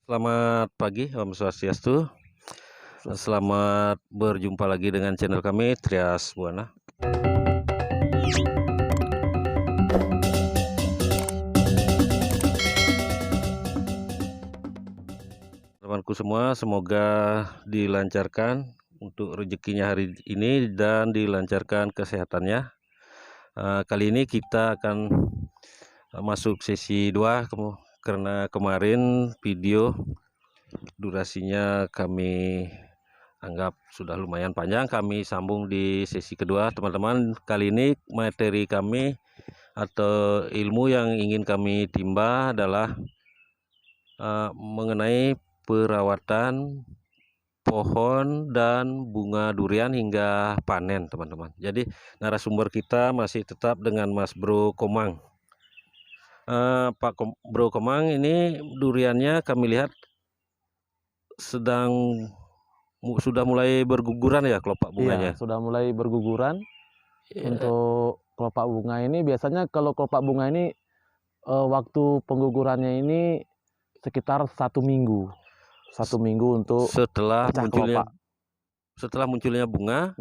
Selamat pagi, Om Swastiastu. Selamat berjumpa lagi dengan channel kami, Trias Buana. Temanku semua, semoga dilancarkan untuk rezekinya hari ini dan dilancarkan kesehatannya. Kali ini kita akan masuk sesi 2 karena kemarin video durasinya kami anggap sudah lumayan panjang, kami sambung di sesi kedua. Teman-teman, kali ini materi kami atau ilmu yang ingin kami timba adalah mengenai perawatan pohon dan bunga durian hingga panen, teman-teman. Jadi narasumber kita masih tetap dengan Mas Bro Komang. Bro Komang, ini duriannya kami lihat sudah mulai berguguran ya kelopak bunganya. Iya, sudah mulai berguguran. Ya. Untuk kelopak bunga ini biasanya kalau kelopak bunga ini waktu penggugurannya ini sekitar 1 minggu. 1 minggu untuk setelah pecah kelopak. munculnya bunga.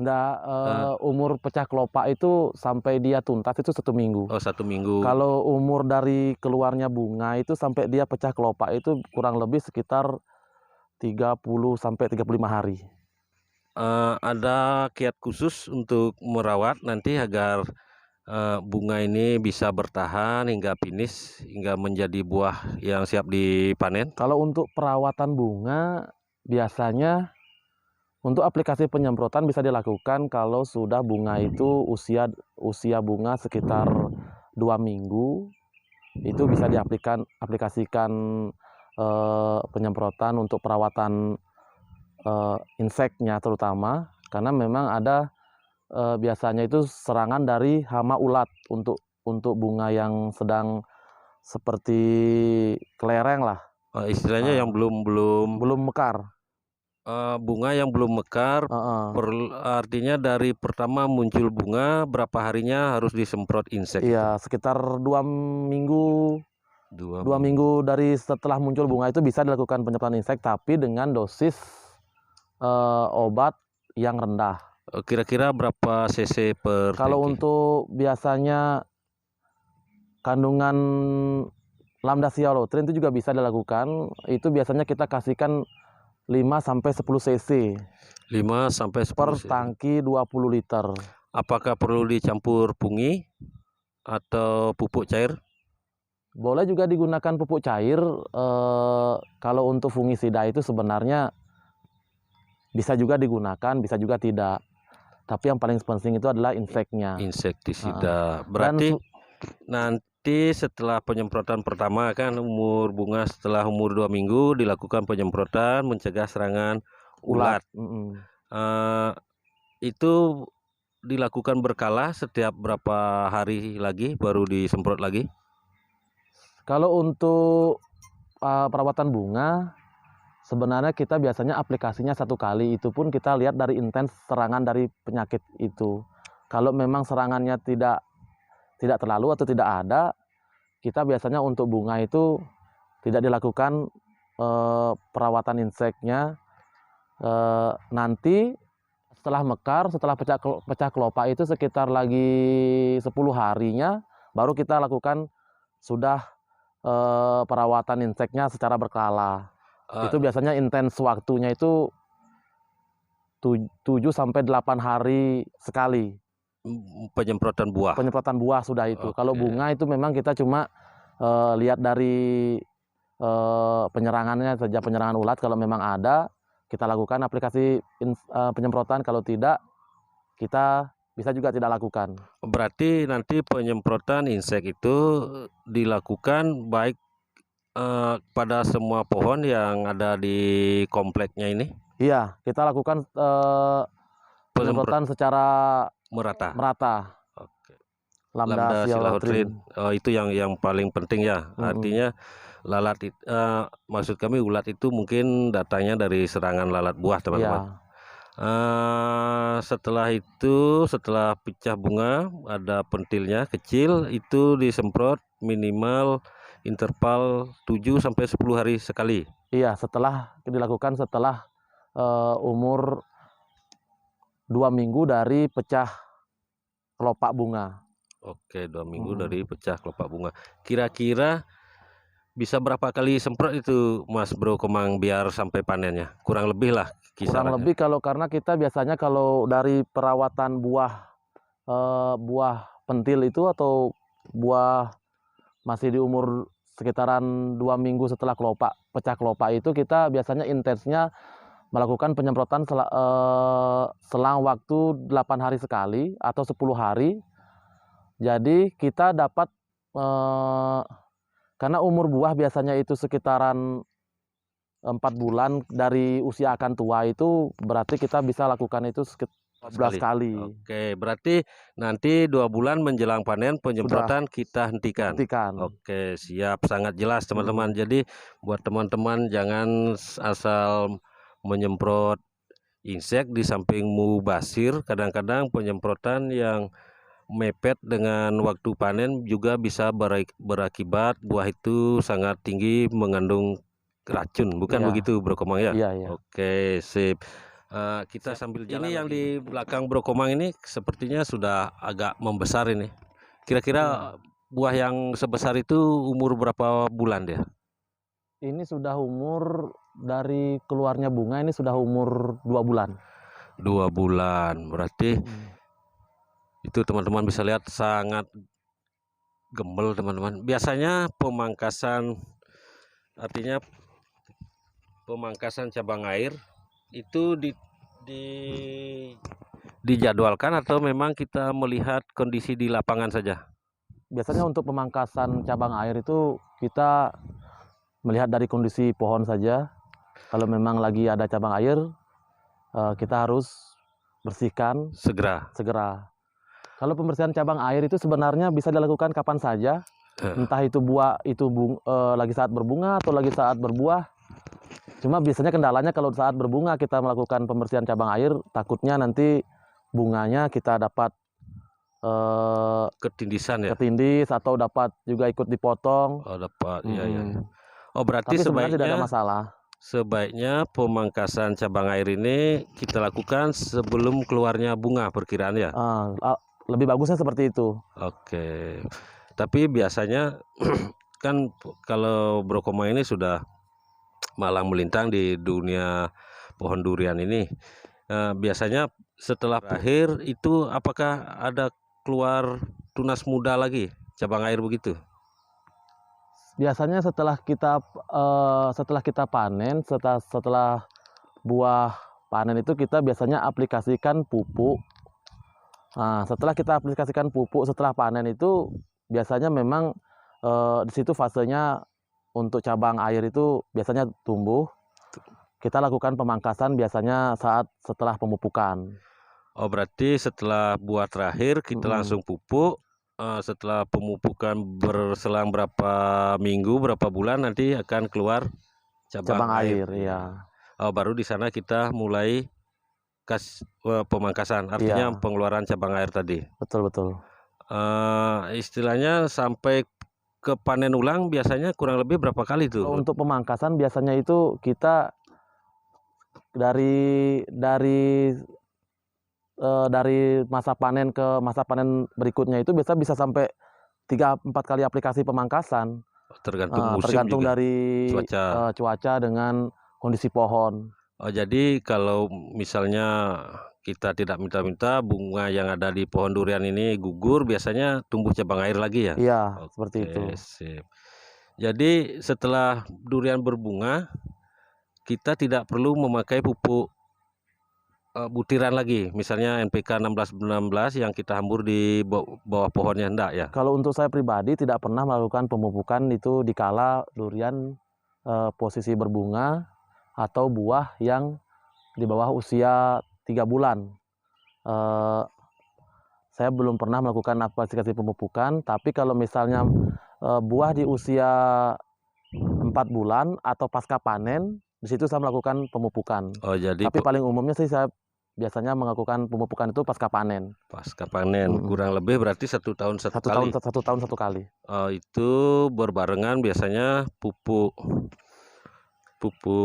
Umur pecah kelopak itu sampai dia tuntas itu 1 minggu. Oh, 1 minggu. Kalau umur dari keluarnya bunga itu sampai dia pecah kelopak itu kurang lebih sekitar 30 sampai 35 hari. Ada kiat khusus untuk merawat nanti agar bunga ini bisa bertahan hingga finish, hingga menjadi buah yang siap dipanen? Kalau untuk perawatan bunga, biasanya untuk aplikasi penyemprotan bisa dilakukan kalau sudah bunga itu usia bunga sekitar 2 minggu. Itu bisa aplikasikan penyemprotan untuk perawatan inseknya terutama, karena memang ada biasanya itu serangan dari hama ulat untuk bunga yang sedang seperti kelereng lah. Istilahnya yang belum mekar. Bunga yang belum mekar. Artinya dari pertama muncul bunga berapa harinya harus disemprot insek? Iya, sekitar 2 minggu. 2 minggu dari setelah muncul bunga itu bisa dilakukan penyemprotan insek, tapi dengan dosis obat yang rendah. Kira-kira berapa cc per Kalau tangki? untuk biasanya kandungan lambda-cyhalothrin itu juga bisa dilakukan. Itu biasanya kita kasihkan 5-10 cc 5-10 per cc tangki 20 liter. Apakah perlu dicampur pungi atau pupuk cair? Boleh juga digunakan pupuk cair. Kalau untuk fungisida itu sebenarnya bisa juga digunakan, bisa juga tidak. Tapi yang paling penting itu adalah inseknya. Insektisida. Berarti nanti setelah penyemprotan pertama kan umur bunga setelah umur 2 minggu dilakukan penyemprotan mencegah serangan ulat. Itu dilakukan berkala, setiap berapa hari lagi baru disemprot lagi? Kalau untuk perawatan bunga, sebenarnya kita biasanya aplikasinya 1 kali, itu pun kita lihat dari intens serangan dari penyakit itu. Kalau memang serangannya tidak terlalu atau tidak ada, kita biasanya untuk bunga itu tidak dilakukan perawatan inseknya. Nanti setelah mekar, setelah pecah kelopak itu sekitar lagi 10 harinya baru kita lakukan sudah perawatan inseknya secara berkala. Itu biasanya intens waktunya itu 7-8 hari sekali. Penyemprotan buah. Penyemprotan buah sudah itu. Kalau bunga itu memang kita cuma lihat dari penyerangannya saja, penyerangan ulat. Kalau memang ada, kita lakukan aplikasi penyemprotan. Kalau tidak, kita bisa juga tidak lakukan. Berarti nanti penyemprotan insek itu dilakukan baik pada semua pohon yang ada di kompleknya ini? Iya, kita lakukan penyemprotan secara merata. Oke. Lambda-cyhalothrin. Itu yang paling penting ya. Artinya lalat maksud kami ulat itu mungkin datangnya dari serangan lalat buah, teman-teman. Setelah itu, setelah pecah bunga ada pentilnya kecil, itu disemprot minimal interval 7 sampai 10 hari sekali. Iya, dilakukan setelah umur 2 minggu dari pecah kelopak bunga. Oke, 2 minggu dari pecah kelopak bunga. Kira-kira bisa berapa kali semprot itu Mas Bro Komang biar sampai panennya? Kurang lebih lah Kurang kisarannya. lebih karena kita biasanya kalau dari perawatan buah pentil itu atau buah masih di umur sekitaran 2 minggu setelah pecah kelopak itu, kita biasanya intensnya melakukan penyemprotan selang waktu 8 hari sekali atau 10 hari. Jadi kita dapat karena umur buah biasanya itu sekitaran 4 bulan dari usia akan tua, itu berarti kita bisa lakukan itu 12 kali. Oke, berarti nanti 2 bulan menjelang panen penyemprotan kita hentikan. Oke, siap, sangat jelas teman-teman. Jadi buat teman-teman jangan asal menyemprot insek di samping mubasir. Kadang-kadang penyemprotan yang mepet dengan waktu panen juga bisa berakibat buah itu sangat tinggi mengandung racun, bukan begitu Bro Komang ya? Iya. Oke, sip. Kita sambil jalan. Ini yang di belakang Bro Komang ini sepertinya sudah agak membesar ini. Kira-kira buah yang sebesar itu umur berapa bulan dia? Ini sudah umur dari keluarnya bunga, ini sudah umur 2 bulan. 2 bulan, berarti itu teman-teman bisa lihat sangat gembel teman-teman. Biasanya artinya pemangkasan cabang air itu dijadwalkan atau memang kita melihat kondisi di lapangan saja? Biasanya untuk pemangkasan cabang air itu kita melihat dari kondisi pohon saja. Kalau memang lagi ada cabang air, kita harus bersihkan segera. Kalau pembersihan cabang air itu sebenarnya bisa dilakukan kapan saja, entah itu lagi saat berbunga atau lagi saat berbuah. Cuma biasanya kendalanya kalau saat berbunga kita melakukan pembersihan cabang air, takutnya nanti bunganya kita dapat ketindis atau dapat juga ikut dipotong. Oh, dapat. Iya. Oh, berarti tapi sebenarnya tidak ada masalah. Sebaiknya pemangkasan cabang air ini kita lakukan sebelum keluarnya bunga perkiraan ya? Lebih bagusnya seperti itu. Oke, tapi biasanya kan kalau Bro Komang ini sudah malang melintang di dunia pohon durian ini, biasanya setelah berakhir itu apakah ada keluar tunas muda lagi cabang air begitu? Biasanya setelah kita panen, setelah buah panen itu kita biasanya aplikasikan pupuk. Nah, setelah kita aplikasikan pupuk setelah panen itu biasanya memang di situ fasenya untuk cabang air itu biasanya tumbuh. Kita lakukan pemangkasan biasanya setelah pemupukan. Oh, berarti setelah buah terakhir kita langsung pupuk. Setelah pemupukan berselang berapa minggu, berapa bulan nanti akan keluar cabang air. Iya. Oh, baru di sana kita mulai pemangkasan, artinya pengeluaran cabang air tadi. Betul. Istilahnya sampai ke panen ulang biasanya kurang lebih berapa kali tuh? Untuk pemangkasan biasanya itu kita dari masa panen ke masa panen berikutnya itu bisa sampai 3-4 kali aplikasi pemangkasan. Tergantung musim, tergantung juga dari cuaca dengan kondisi pohon. Oh, jadi kalau misalnya kita tidak minta-minta bunga yang ada di pohon durian ini gugur, biasanya tumbuh cabang air lagi ya? Iya, seperti itu. Sip. Jadi setelah durian berbunga, kita tidak perlu memakai pupuk butiran lagi, misalnya NPK 1616 yang kita hambur di bawah pohonnya, enggak ya? Kalau untuk saya pribadi tidak pernah melakukan pemupukan itu dikala durian posisi berbunga atau buah yang di bawah usia 3 bulan. Saya belum pernah melakukan aplikasi pemupukan, tapi kalau misalnya buah di usia 4 bulan atau pasca panen, di situ saya melakukan pemupukan. Oh, jadi tapi paling umumnya sih saya biasanya melakukan pemupukan itu pasca panen. Pasca panen, kurang lebih berarti 1 tahun 1 kali. Satu tahun 1 kali. Itu berbarengan biasanya pupuk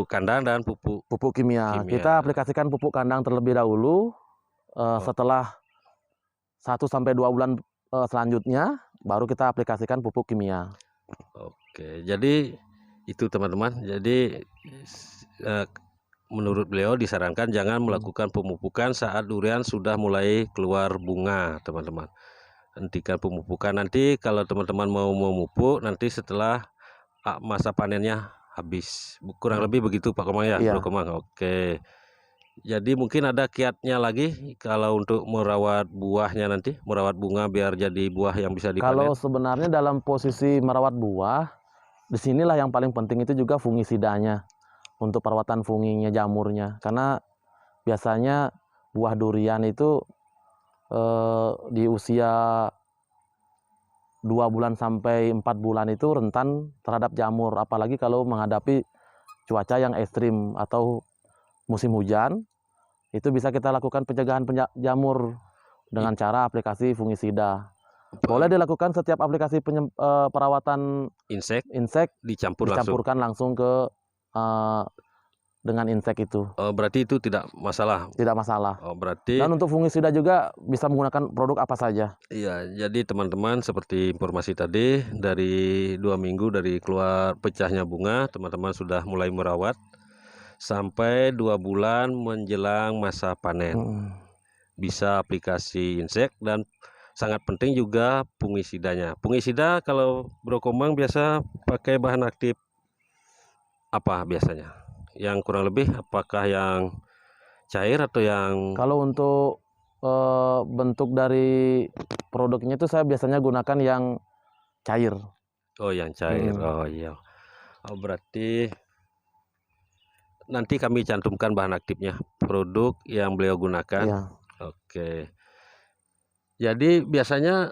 kandang dan pupuk kimia. Kita aplikasikan pupuk kandang terlebih dahulu. Setelah 1 sampai 2 bulan selanjutnya baru kita aplikasikan pupuk kimia. Oke, jadi itu teman-teman. Jadi menurut beliau disarankan jangan melakukan pemupukan saat durian sudah mulai keluar bunga, teman-teman. Hentikan pemupukan nanti kalau teman-teman mau memupuk nanti setelah masa panennya habis. Kurang lebih begitu Pak Komang ya, Bro Komang. Oke. Jadi mungkin ada kiatnya lagi kalau untuk merawat buahnya nanti, merawat bunga biar jadi buah yang bisa dipanen. Kalau sebenarnya dalam posisi merawat buah, disinilah yang paling penting itu juga fungisidanya untuk perawatan funginya, jamurnya. Karena biasanya buah durian itu di usia 2 bulan sampai 4 bulan itu rentan terhadap jamur, apalagi kalau menghadapi cuaca yang ekstrim atau musim hujan. Itu bisa kita lakukan pencegahan jamur dengan cara aplikasi fungisida. Boleh dilakukan setiap aplikasi perawatan insek dicampurkan langsung ke dengan insek itu. Berarti itu tidak masalah. Tidak masalah. Berarti. Dan untuk fungisida juga bisa menggunakan produk apa saja. Iya, jadi teman-teman seperti informasi tadi dari 2 minggu dari keluar pecahnya bunga, teman-teman sudah mulai merawat sampai 2 bulan menjelang masa panen. Bisa aplikasi insek dan sangat penting juga fungisidanya. Fungisida kalau Bro Komang biasa pakai bahan aktif apa biasanya? Yang kurang lebih apakah yang cair atau yang? Kalau untuk bentuk dari produknya itu saya biasanya gunakan yang cair. Oh, yang cair. Oh iya. Berarti nanti kami cantumkan bahan aktifnya, produk yang beliau gunakan. Ya. Oke. Jadi biasanya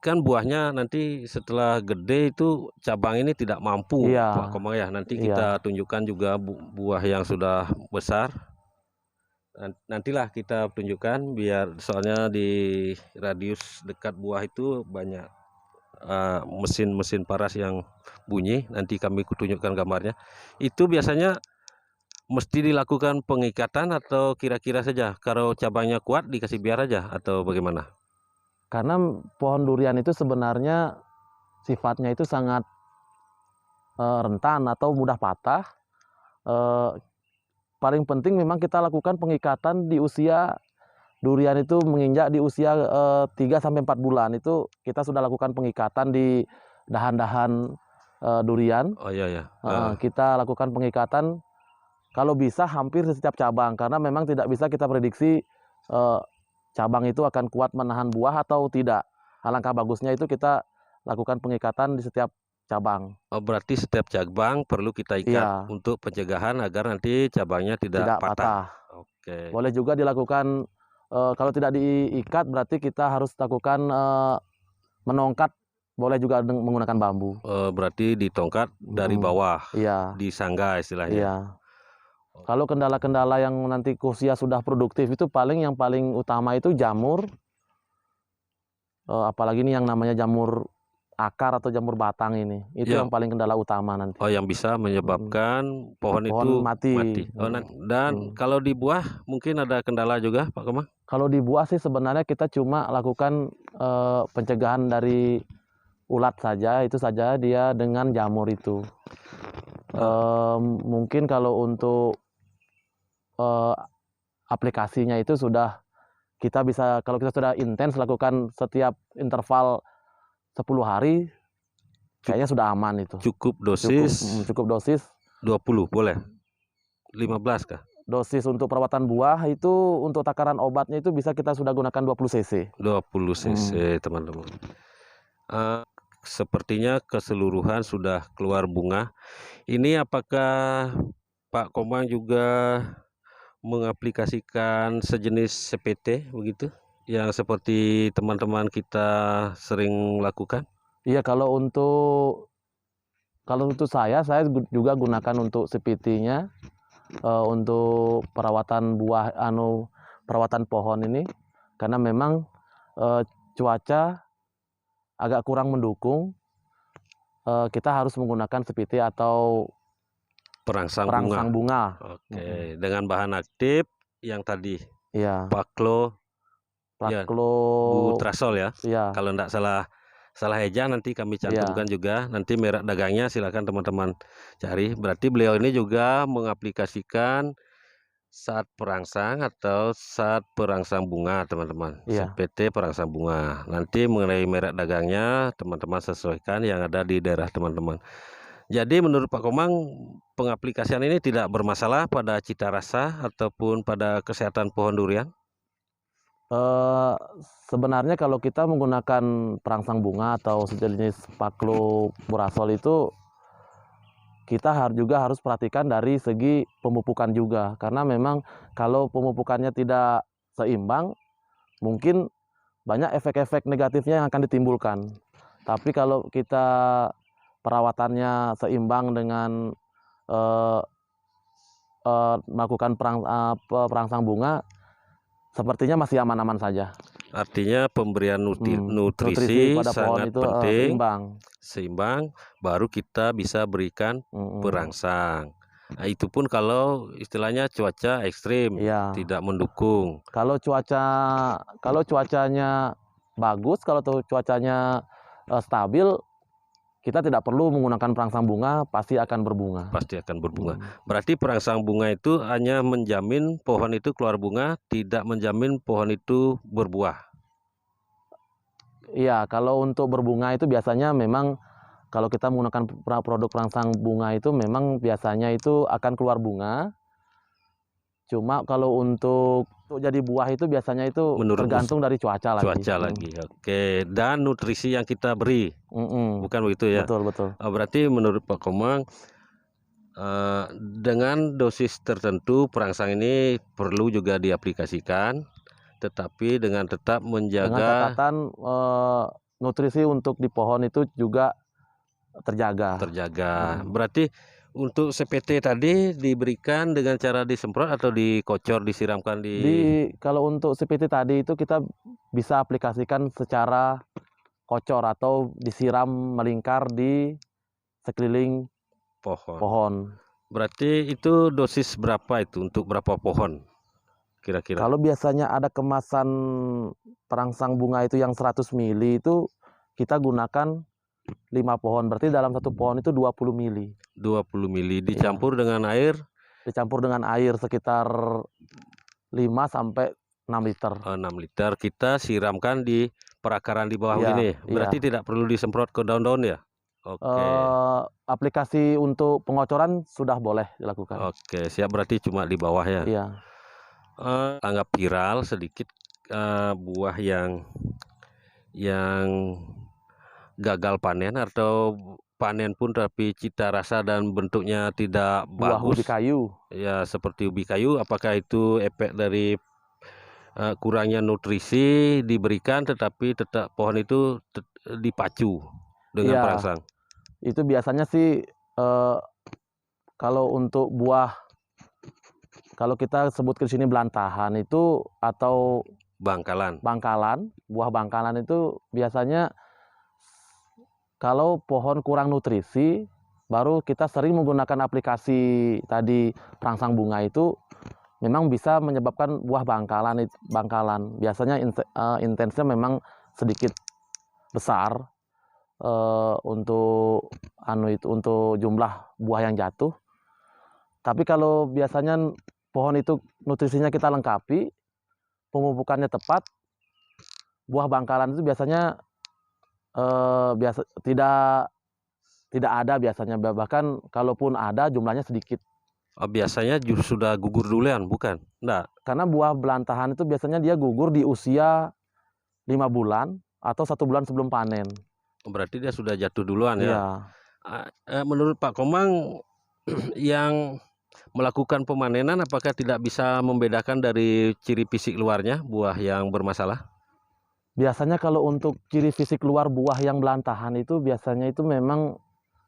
kan buahnya nanti setelah gede itu cabang ini tidak mampu, Pak Komang ya. Nanti kita tunjukkan juga buah yang sudah besar. Nantilah kita tunjukkan biar soalnya di radius dekat buah itu banyak mesin-mesin paras yang bunyi. Nanti kami tunjukkan gambarnya. Itu biasanya mesti dilakukan pengikatan atau kira-kira saja kalau cabangnya kuat dikasih biar aja atau bagaimana? Karena pohon durian itu sebenarnya sifatnya itu sangat rentan atau mudah patah. Paling penting memang kita lakukan pengikatan di usia durian itu menginjak di usia 3 sampai 4 bulan itu kita sudah lakukan pengikatan di dahan-dahan durian. Oh iya. Kita lakukan pengikatan kalau bisa hampir di setiap cabang, karena memang tidak bisa kita prediksi cabang itu akan kuat menahan buah atau tidak. Alangkah bagusnya itu kita lakukan pengikatan di setiap cabang. Berarti setiap cabang perlu kita ikat untuk pencegahan agar nanti cabangnya tidak patah. Oke. Boleh juga dilakukan kalau tidak diikat berarti kita harus lakukan menongkat, boleh juga menggunakan bambu. Berarti ditongkat dari bawah, disangga istilahnya. Iya. Kalau kendala-kendala yang nanti usia sudah produktif itu yang paling utama itu jamur, apalagi ini yang namanya jamur akar atau jamur batang ini, itu yang paling kendala utama nanti. Oh, yang bisa menyebabkan pohon itu mati. Dan kalau di buah mungkin ada kendala juga, Pak Komang? Kalau di buah sih sebenarnya kita cuma lakukan pencegahan dari ulat saja, itu saja dia dengan jamur itu. Mungkin kalau untuk aplikasinya itu sudah kita bisa, kalau kita sudah intens lakukan setiap interval 10 hari kayaknya sudah aman itu. Cukup dosis? Cukup dosis 20 boleh? 15 kah? Dosis untuk perawatan buah itu untuk takaran obatnya itu bisa kita sudah gunakan 20 cc. 20 cc teman-teman. Sepertinya keseluruhan sudah keluar bunga. Ini apakah Pak Komang juga mengaplikasikan sejenis CPT begitu yang seperti teman-teman kita sering lakukan? Iya, kalau untuk saya juga gunakan untuk CPT-nya untuk perawatan perawatan pohon ini, karena memang cuaca agak kurang mendukung. Kita harus menggunakan CPT atau Perangsang perangsang bunga. Oke, dengan bahan aktif yang tadi Iya, ya, Praklo, butrasol ya. iya, Kalau enggak salah eja nanti kami cantumkan iya, juga. Nanti merek dagangnya silakan teman-teman cari. Berarti beliau ini juga mengaplikasikan saat perangsang atau saat perangsang bunga, teman-teman. iya. CPT perangsang bunga. Nanti mengenai merek dagangnya teman-teman sesuaikan yang ada di daerah teman-teman. Jadi menurut Pak Komang, pengaplikasian ini tidak bermasalah pada cita rasa ataupun pada kesehatan pohon durian? Eh, Sebenarnya kalau kita menggunakan perangsang bunga atau sejenis Paklo Burasol itu, kita juga harus perhatikan dari segi pemupukan juga, karena memang kalau pemupukannya tidak seimbang, mungkin banyak efek-efek negatifnya yang akan ditimbulkan. Tapi kalau kita perawatannya seimbang dengan eh, melakukan perangsang bunga, sepertinya masih aman-aman saja. Artinya pemberian Nutrisi nutrisi pada pohon sangat itu penting, seimbang. baru kita bisa berikan perangsang. Nah, itu pun kalau istilahnya cuaca ekstrim, Iya. tidak mendukung. Kalau cuacanya bagus, kalau cuacanya stabil, kita tidak perlu menggunakan perangsang bunga, pasti akan berbunga. Pasti akan berbunga. Berarti perangsang bunga itu hanya menjamin pohon itu keluar bunga, tidak menjamin pohon itu berbuah. Iya, kalau untuk berbunga itu biasanya memang kalau kita menggunakan produk perangsang bunga itu memang biasanya itu akan keluar bunga. Cuma kalau untuk jadi buah itu biasanya itu tergantung dari cuaca lagi. Oke, dan nutrisi yang kita beri, bukan begitu ya? Betul. Berarti menurut Pak Komang, dengan dosis tertentu perangsang ini perlu juga diaplikasikan, tetapi dengan tetap Dengan menjaga catatan nutrisi untuk di pohon itu juga terjaga. Berarti untuk CPT tadi diberikan dengan cara disemprot atau dikocor, disiramkan Kalau untuk CPT tadi itu kita bisa aplikasikan secara kocor atau disiram melingkar di sekeliling pohon. Berarti itu dosis berapa itu untuk berapa pohon kira-kira? Kalau biasanya ada kemasan perangsang bunga itu yang 100 mili itu kita gunakan 5 pohon. Berarti dalam satu pohon itu 20 mili. 20 mili dicampur dengan air? Dicampur dengan air sekitar 5 sampai 6 liter. 6 liter kita siramkan di perakaran di bawah ini. Berarti tidak perlu disemprot ke daun-daun ya? Oke. Aplikasi untuk pengocoran sudah boleh dilakukan. Oke, siap, berarti cuma di bawah ya. Iya. Anggap viral sedikit buah yang gagal panen atau panen pun tapi cita rasa dan bentuknya tidak Buah bagus. ubi kayu. Ya, seperti ubi kayu, apakah itu efek dari kurangnya nutrisi diberikan tetapi tetap pohon itu dipacu dengan perangsang? Itu biasanya sih kalau untuk buah, kalau kita sebut ke sini belantahan itu atau bangkalan, buah bangkalan itu biasanya kalau pohon kurang nutrisi, baru kita sering menggunakan aplikasi tadi perangsang bunga itu memang bisa menyebabkan buah bangkalan. Biasanya intensnya memang sedikit besar untuk jumlah buah yang jatuh. Tapi kalau biasanya pohon itu nutrisinya kita lengkapi, pemupukannya tepat, buah bangkalan itu biasanya tidak ada biasanya, bahkan kalaupun ada jumlahnya sedikit. Biasanya sudah gugur duluan, bukan? Enggak. Karena buah belantahan itu biasanya dia gugur di usia 5 bulan atau 1 bulan sebelum panen. Berarti dia sudah jatuh duluan ya? Iya. Menurut Pak Komang, yang melakukan pemanenan apakah tidak bisa membedakan dari ciri fisik luarnya buah yang bermasalah? Biasanya kalau untuk ciri fisik luar buah yang belantahan itu biasanya itu memang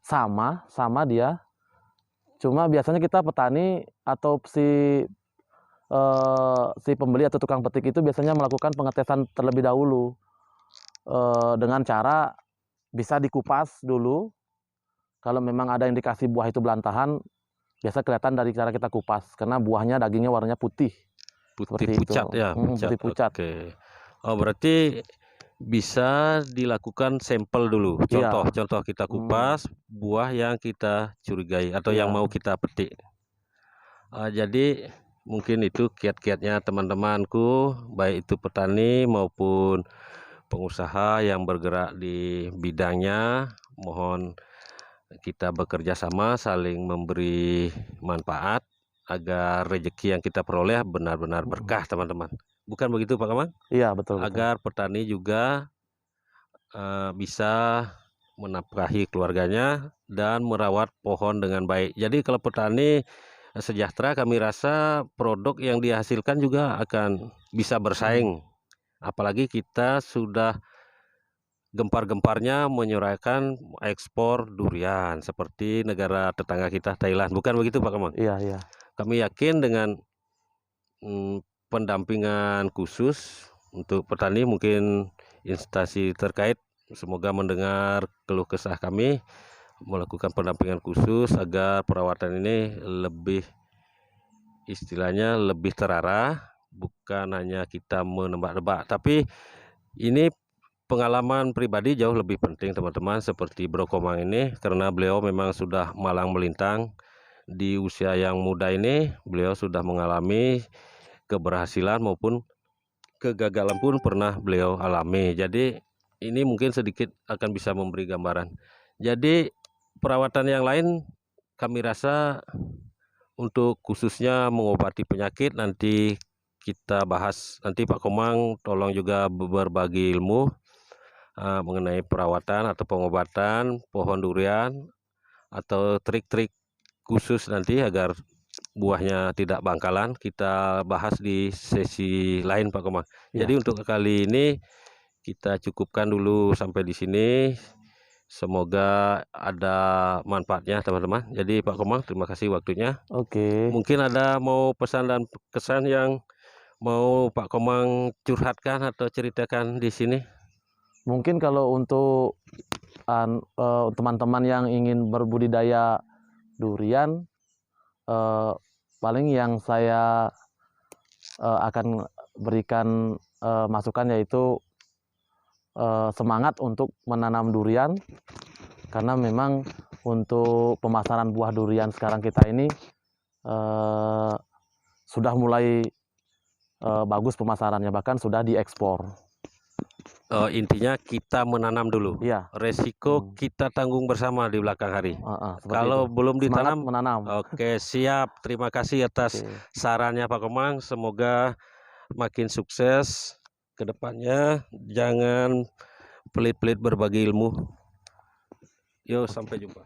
sama dia. Cuma biasanya kita petani atau si pembeli atau tukang petik itu biasanya melakukan pengetesan terlebih dahulu, dengan cara bisa dikupas dulu. Kalau memang ada indikasi buah itu belantahan, biasa kelihatan dari cara kita kupas, karena buahnya dagingnya warnanya putih, Putih seperti itu. pucat ya, pucat. Putih pucat. Oke. Oh, berarti bisa dilakukan sampel dulu. Iya. Contoh kita kupas buah yang kita curigai atau yang Iya. mau kita petik. Jadi mungkin itu kiat-kiatnya teman-temanku, baik itu petani maupun pengusaha yang bergerak di bidangnya. Mohon kita bekerja sama, saling memberi manfaat agar rezeki yang kita peroleh benar-benar berkah, teman-teman. Bukan begitu, Pak Kamang? Iya, betul. Agar petani juga bisa menafkahi keluarganya dan merawat pohon dengan baik. Jadi kalau petani sejahtera, kami rasa produk yang dihasilkan juga akan bisa bersaing. Apalagi kita sudah gempar-gemparnya menyuraikan ekspor durian seperti negara tetangga kita Thailand. Bukan begitu, Pak Kamang? Iya. Kami yakin dengan pendampingan khusus untuk petani, mungkin instansi terkait semoga mendengar keluh kesah kami, melakukan pendampingan khusus agar perawatan ini lebih, istilahnya lebih terarah, bukan hanya kita menebak-nebak, tapi ini pengalaman pribadi jauh lebih penting, teman-teman, seperti Bro Komang ini, karena beliau memang sudah malang melintang di usia yang muda ini. Beliau sudah mengalami keberhasilan maupun kegagalan pun pernah beliau alami. Jadi ini mungkin sedikit akan bisa memberi gambaran. Jadi perawatan yang lain kami rasa untuk khususnya mengobati penyakit nanti kita bahas. Nanti Pak Komang tolong juga berbagi ilmu mengenai perawatan atau pengobatan pohon durian atau trik-trik khusus nanti agar buahnya tidak bangkalan, kita bahas di sesi lain, Pak Komang. Iya. Jadi untuk kali ini kita cukupkan dulu sampai di sini. Semoga ada manfaatnya, teman-teman. Jadi Pak Komang, terima kasih waktunya. Oke. Mungkin ada mau pesan dan kesan yang mau Pak Komang curhatkan atau ceritakan di sini? Mungkin kalau untuk teman-teman yang ingin berbudidaya durian, paling yang saya akan berikan masukan yaitu semangat untuk menanam durian, karena memang untuk pemasaran buah durian sekarang kita ini sudah mulai bagus pemasarannya, bahkan sudah diekspor. Intinya kita menanam dulu. Iya. Resiko kita tanggung bersama di belakang hari. Kalau itu. belum Semangat ditanam, menanam. Oke, siap. Terima kasih atas sarannya Pak Komang. Semoga makin sukses ke depannya. Jangan pelit-pelit berbagi ilmu. Yuk, sampai jumpa.